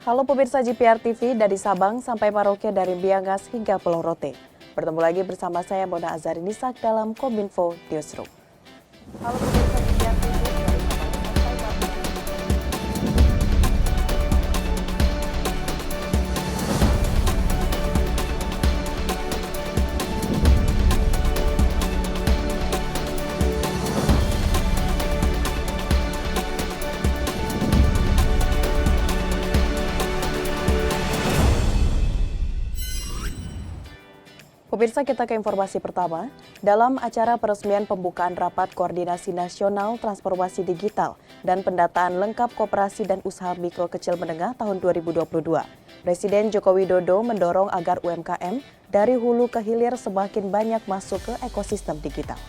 Halo pemirsa GPR TV dari Sabang sampai Merauke, dari Miangas hingga Pulau Rote. Bertemu lagi bersama saya Mona Azari Nisak dalam Kominfo Newsroom. Halo pemirsa GPR TV dari Sabang sampai Merauke. Pemirsa, kita ke informasi pertama. Dalam acara peresmian pembukaan Rapat Koordinasi Nasional Transformasi Digital dan Pendataan Lengkap Koperasi dan Usaha Mikro Kecil Menengah tahun 2022, Presiden Joko Widodo mendorong agar UMKM dari hulu ke hilir semakin banyak masuk ke ekosistem digital.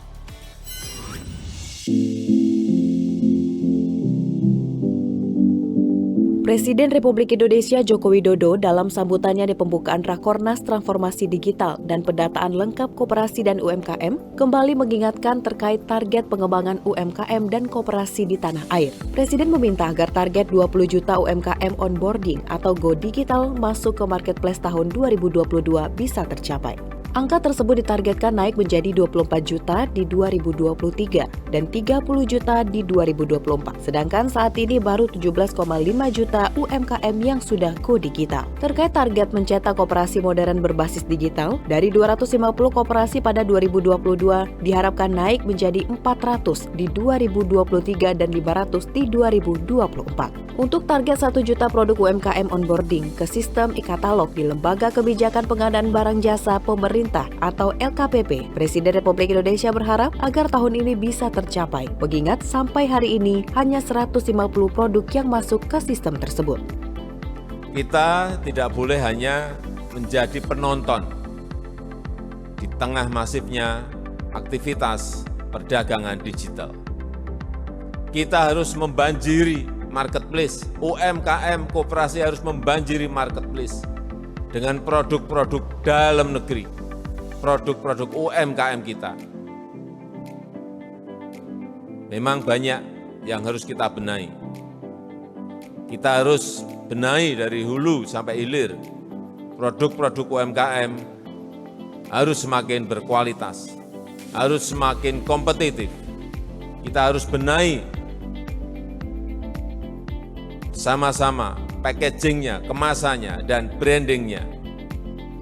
Presiden Republik Indonesia Joko Widodo dalam sambutannya di pembukaan Rakornas Transformasi Digital dan Pendataan Lengkap Koperasi dan UMKM kembali mengingatkan terkait target pengembangan UMKM dan koperasi di tanah air. Presiden meminta agar target 20 juta UMKM onboarding atau Go Digital masuk ke marketplace tahun 2022 bisa tercapai. Angka tersebut ditargetkan naik menjadi 24 juta di 2023 dan 30 juta di 2024. Sedangkan saat ini baru 17,5 juta UMKM yang sudah go digital. Terkait target mencetak koperasi modern berbasis digital, dari 250 koperasi pada 2022 diharapkan naik menjadi 400 di 2023 dan 500 di 2024. Untuk target 1 juta produk UMKM onboarding ke sistem e-katalog di Lembaga Kebijakan Pengadaan Barang Jasa Pemerintah atau LKPP, Presiden Republik Indonesia berharap agar tahun ini bisa tercapai, mengingat sampai hari ini hanya 150 produk yang masuk ke sistem tersebut. Kita tidak boleh hanya menjadi penonton di tengah masifnya aktivitas perdagangan digital. Kita harus membanjiri marketplace, UMKM koperasi harus membanjiri marketplace dengan produk-produk dalam negeri, produk-produk UMKM kita. Memang banyak yang harus kita benahi. Kita harus benahi dari hulu sampai hilir. Produk-produk UMKM harus semakin berkualitas, harus semakin kompetitif. Kita harus benahi sama-sama packagingnya, kemasannya, dan brandingnya.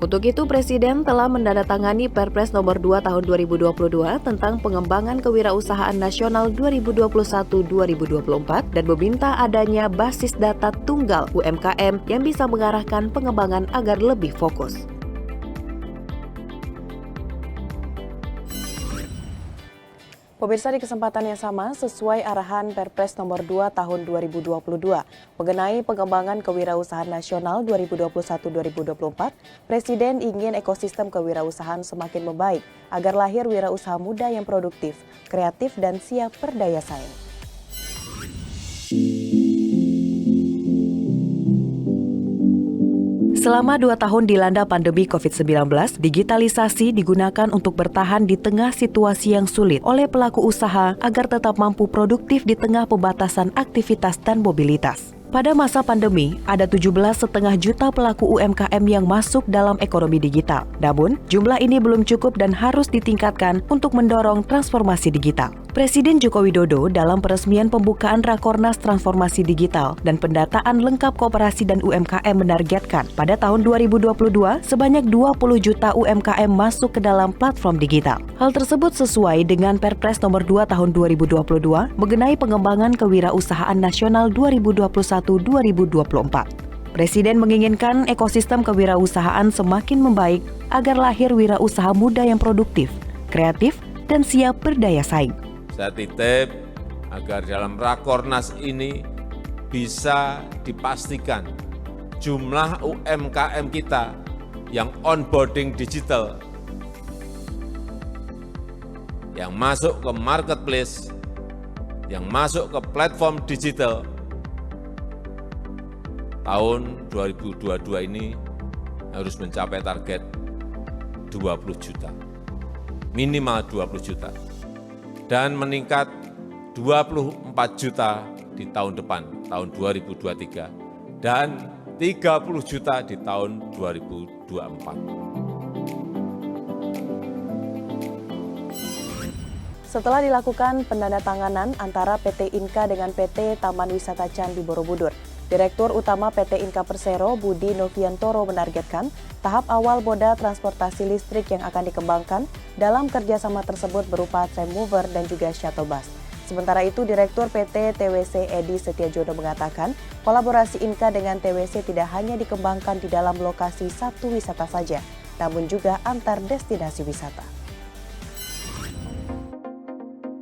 Untuk itu, Presiden telah menandatangani Perpres Nomor 2 Tahun 2022 tentang pengembangan kewirausahaan nasional 2021-2024 dan meminta adanya basis data tunggal UMKM yang bisa mengarahkan pengembangan agar lebih fokus. Pemirsa, di kesempatan yang sama, sesuai arahan Perpres Nomor 2 Tahun 2022 mengenai pengembangan kewirausahaan nasional 2021-2024, Presiden ingin ekosistem kewirausahaan semakin membaik agar lahir wirausaha muda yang produktif, kreatif, dan siap berdaya saing. Selama 2 tahun dilanda pandemi COVID-19, digitalisasi digunakan untuk bertahan di tengah situasi yang sulit oleh pelaku usaha agar tetap mampu produktif di tengah pembatasan aktivitas dan mobilitas. Pada masa pandemi, ada 17,5 juta pelaku UMKM yang masuk dalam ekonomi digital. Namun, jumlah ini belum cukup dan harus ditingkatkan untuk mendorong transformasi digital. Presiden Joko Widodo dalam peresmian pembukaan Rakornas Transformasi Digital dan Pendataan Lengkap Koperasi dan UMKM menargetkan pada tahun 2022 sebanyak 20 juta UMKM masuk ke dalam platform digital. Hal tersebut sesuai dengan Perpres Nomor 2 Tahun 2022 mengenai pengembangan kewirausahaan nasional 2021-2024. Presiden menginginkan ekosistem kewirausahaan semakin membaik agar lahir wirausaha muda yang produktif, kreatif, dan siap berdaya saing. Saya titip agar dalam Rakornas ini bisa dipastikan jumlah UMKM kita yang onboarding digital, yang masuk ke marketplace, yang masuk ke platform digital, tahun 2022 ini harus mencapai target 20 juta, minimal 20 juta, dan meningkat 24 juta di tahun depan, tahun 2023, dan 30 juta di tahun 2024. Setelah dilakukan penandatanganan antara PT Inka dengan PT Taman Wisata Candi Borobudur, Direktur Utama PT Inka Persero Budi Noviantoro menargetkan tahap awal moda transportasi listrik yang akan dikembangkan dalam kerjasama tersebut berupa tram mover dan juga shuttle bus. Sementara itu, Direktur PT TWC Edi Setiajono mengatakan kolaborasi Inka dengan TWC tidak hanya dikembangkan di dalam lokasi satu wisata saja, namun juga antar destinasi wisata.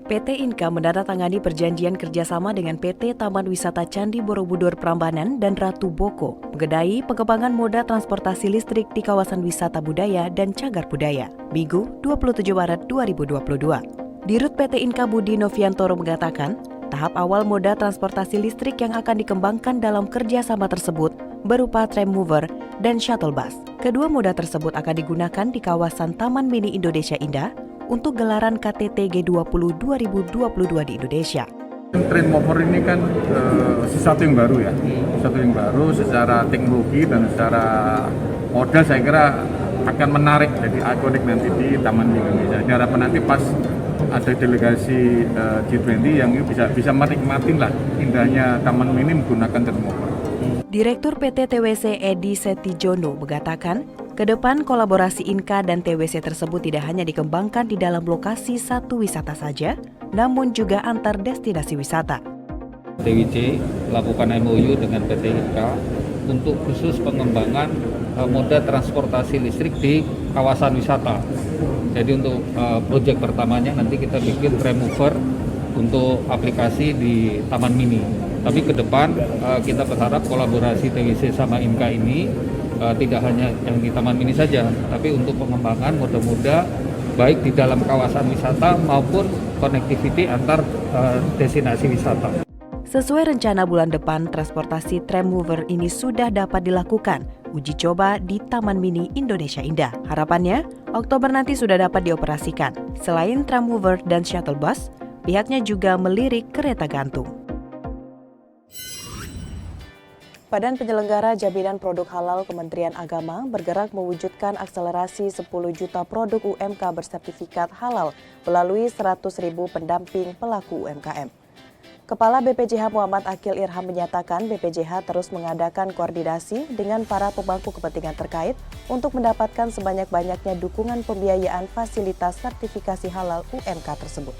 PT Inka menandatangani perjanjian kerjasama dengan PT Taman Wisata Candi Borobudur Prambanan dan Ratu Boko mengenai pengembangan moda transportasi listrik di kawasan wisata budaya dan cagar budaya, Minggu 27 Maret 2022. Dirut PT Inka Budi Noviantoro mengatakan, tahap awal moda transportasi listrik yang akan dikembangkan dalam kerjasama tersebut berupa tram mover dan shuttle bus. Kedua moda tersebut akan digunakan di kawasan Taman Mini Indonesia Indah untuk gelaran KTT G20 2022 di Indonesia. Tram mover ini kan sesuatu yang baru ya, sesuatu yang baru secara teknologi dan secara modal saya kira akan menarik, jadi ikonik nanti di Taman Mini Indonesia. Jadi harapan nanti pas ada delegasi G20 yang bisa menikmatin lah indahnya Taman Mini menggunakan tram mover. Direktur PT TWC Edi Setiajono mengatakan, ke depan kolaborasi Inka dan TWC tersebut tidak hanya dikembangkan di dalam lokasi satu wisata saja, namun juga antar destinasi wisata. TWC lakukan MOU dengan PT Inka untuk khusus pengembangan moda transportasi listrik di kawasan wisata. Jadi untuk proyek pertamanya nanti kita bikin tram mover untuk aplikasi di Taman Mini. Tapi ke depan kita berharap kolaborasi TWC sama Inka ini tidak hanya yang di Taman Mini saja, tapi untuk pengembangan moda-moda baik di dalam kawasan wisata maupun connectivity antar destinasi wisata. Sesuai rencana bulan depan, transportasi tram mover ini sudah dapat dilakukan uji coba di Taman Mini Indonesia Indah. Harapannya, Oktober nanti sudah dapat dioperasikan. Selain tram mover dan shuttle bus, pihaknya juga melirik kereta gantung. Badan Penyelenggara Jaminan Produk Halal Kementerian Agama bergerak mewujudkan akselerasi 10 juta produk UMK bersertifikat halal melalui 100.000 pendamping pelaku UMKM. Kepala BPJH Muhammad Akil Irham menyatakan BPJH terus mengadakan koordinasi dengan para pemangku kepentingan terkait untuk mendapatkan sebanyak-banyaknya dukungan pembiayaan fasilitas sertifikasi halal UMK tersebut.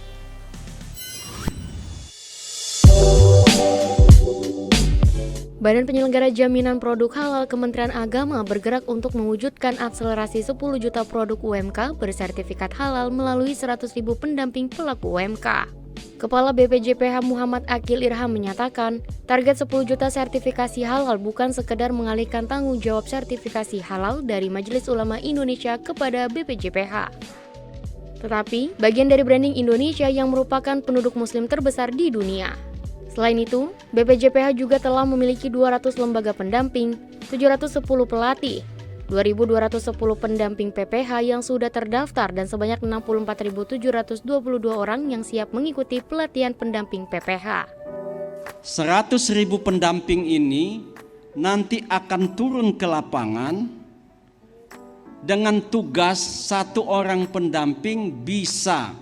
Badan Penyelenggara Jaminan Produk Halal Kementerian Agama bergerak untuk mewujudkan akselerasi 10 juta produk UMK bersertifikat halal melalui 100.000 pendamping pelaku UMK. Kepala BPJPH Muhammad Akil Irham menyatakan, target 10 juta sertifikasi halal bukan sekedar mengalihkan tanggung jawab sertifikasi halal dari Majelis Ulama Indonesia kepada BPJPH. Tetapi, bagian dari branding Indonesia yang merupakan penduduk muslim terbesar di dunia. Selain itu, BPJPH juga telah memiliki 200 lembaga pendamping, 710 pelatih, 2.210 pendamping PPH yang sudah terdaftar dan sebanyak 64.722 orang yang siap mengikuti pelatihan pendamping PPH. 100.000 pendamping ini nanti akan turun ke lapangan dengan tugas satu orang pendamping bisa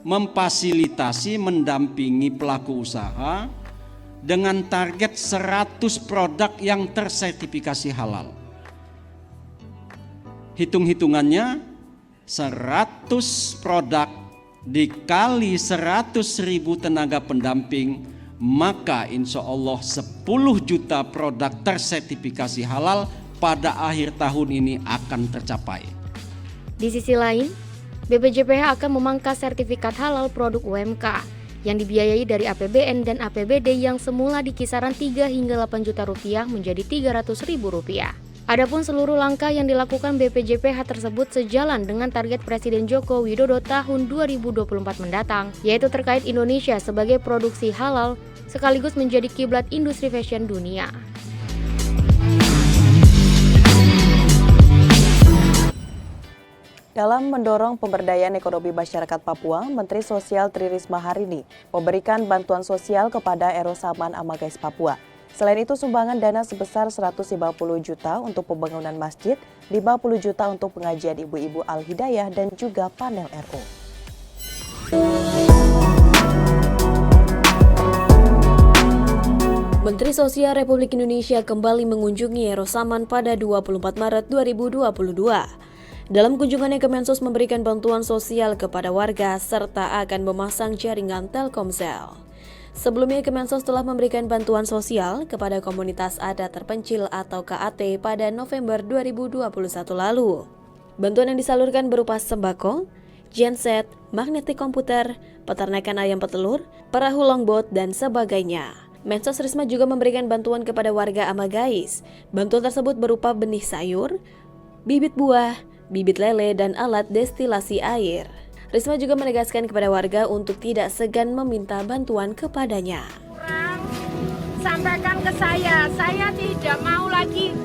memfasilitasi, mendampingi pelaku usaha dengan target 100 produk yang tersertifikasi halal. Hitung-hitungannya 100 produk dikali 100.000 tenaga pendamping, maka insya Allah 10 juta produk tersertifikasi halal pada akhir tahun ini akan tercapai. Di sisi lain, BPJPH akan memangkas sertifikat halal produk UMK yang dibiayai dari APBN dan APBD yang semula di kisaran 3 hingga 8 juta rupiah menjadi 300.000 rupiah. Adapun seluruh langkah yang dilakukan BPJPH tersebut sejalan dengan target Presiden Joko Widodo tahun 2024 mendatang, yaitu terkait Indonesia sebagai produksi halal sekaligus menjadi kiblat industri fashion dunia. Dalam mendorong pemberdayaan ekonomi masyarakat Papua, Menteri Sosial Tri Risma hari ini memberikan bantuan sosial kepada Erosaman Amagais Papua. Selain itu, sumbangan dana sebesar 150 juta untuk pembangunan masjid, 50 juta untuk pengajian ibu-ibu Al-Hidayah dan juga panel RO. Menteri Sosial Republik Indonesia kembali mengunjungi Rosaman pada 24 Maret 2022. Dalam kunjungannya, Kemensos memberikan bantuan sosial kepada warga serta akan memasang jaringan Telkomsel. Sebelumnya, Kemensos telah memberikan bantuan sosial kepada komunitas adat terpencil atau KAT pada November 2021 lalu. Bantuan yang disalurkan berupa sembako, genset, magnetik komputer, peternakan ayam petelur, perahu longboat, dan sebagainya. Mensos Risma juga memberikan bantuan kepada warga Amagais. Bantuan tersebut berupa benih sayur, bibit buah, bibit lele, dan alat destilasi air. Risma juga menegaskan kepada warga untuk tidak segan meminta bantuan kepadanya. Sampaikan ke saya tidak mau lagi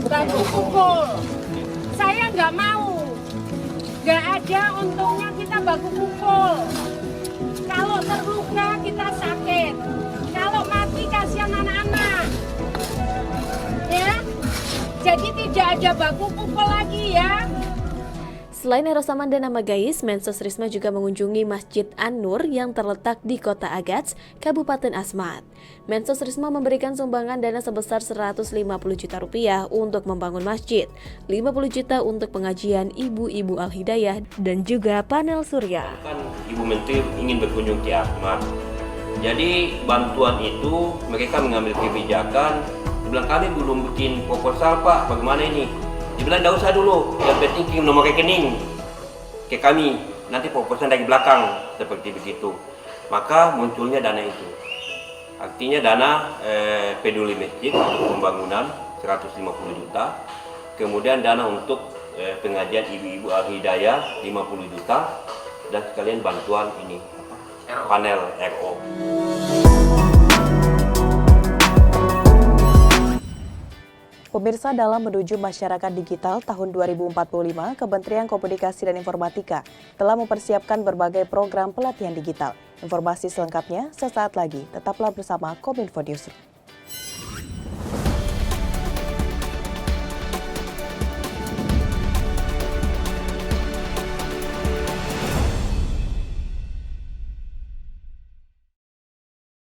baku pukul. Saya nggak mau, nggak ada untungnya kita baku pukul. Kalau terluka kita sakit, kalau mati kasihan anak-anak. Ya, jadi tidak ada baku pukul lagi ya. Selain Rosaman dan Amagais, Mensos Risma juga mengunjungi Masjid An-Nur yang terletak di Kota Agats, Kabupaten Asmat. Mensos Risma memberikan sumbangan dana sebesar 150 juta rupiah untuk membangun masjid, 50 juta untuk pengajian ibu-ibu Al-Hidayah, dan juga panel surya. Kan Ibu Menteri ingin berkunjung ke Asmat. Jadi bantuan itu mereka mengambil kebijakan, dibilang kami belum bikin proposal Pak, bagaimana ini? Dibilang tidak usah dulu, yang penting kirim nomor rekening ke kami, nanti proposal dari belakang, seperti begitu. Maka munculnya dana itu. Artinya dana peduli masjid untuk pembangunan 150 juta, kemudian dana untuk pengajian ibu-ibu Al-Hidayah 50 juta, dan sekalian bantuan ini, panel RO. Pemirsa, dalam menuju masyarakat digital tahun 2045, Kementerian Komunikasi dan Informatika telah mempersiapkan berbagai program pelatihan digital. Informasi selengkapnya sesaat lagi. Tetaplah bersama Kominfo News.